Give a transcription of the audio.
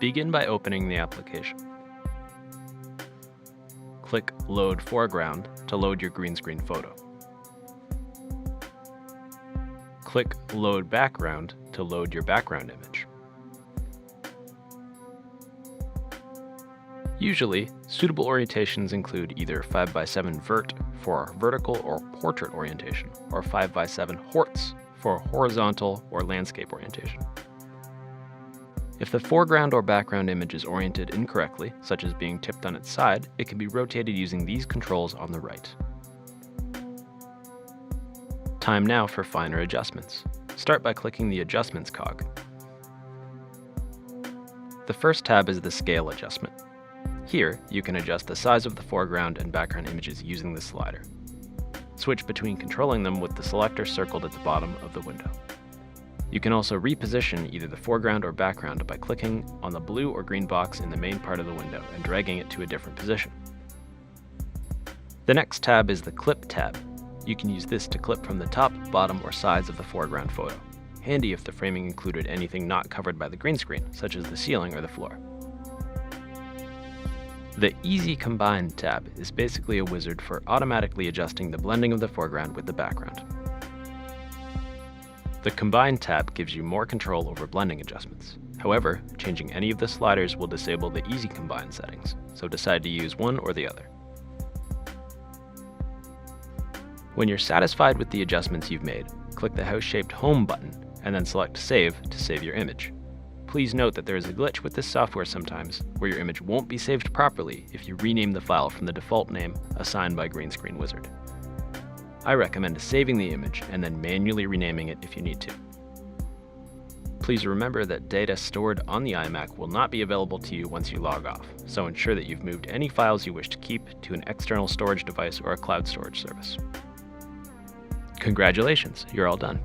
Begin by opening the application. Click Load Foreground to load your green screen photo. Click Load Background to load your background image. Usually, suitable orientations include either 5x7 vert for vertical or portrait orientation, or 5x7 horts for horizontal or landscape orientation. If the foreground or background image is oriented incorrectly, such as being tipped on its side, it can be rotated using these controls on the right. Time now for finer adjustments. Start by clicking the Adjustments cog. The first tab is the Scale adjustment. Here, you can adjust the size of the foreground and background images using the slider. Switch between controlling them with the selector circled at the bottom of the window. You can also reposition either the foreground or background by clicking on the blue or green box in the main part of the window and dragging it to a different position. The next tab is the Clip tab. You can use this to clip from the top, bottom, or sides of the foreground photo. Handy if the framing included anything not covered by the green screen, such as the ceiling or the floor. The Easy Combine tab is basically a wizard for automatically adjusting the blending of the foreground with the background. The Combine tab gives you more control over blending adjustments. However, changing any of the sliders will disable the Easy Combine settings, so decide to use one or the other. When you're satisfied with the adjustments you've made, click the house-shaped Home button and then select Save to save your image. Please note that there is a glitch with this software sometimes, where your image won't be saved properly if you rename the file from the default name assigned by Green Screen Wizard. I recommend saving the image and then manually renaming it if you need to. Please remember that data stored on the iMac will not be available to you once you log off, so ensure that you've moved any files you wish to keep to an external storage device or a cloud storage service. Congratulations, you're all done.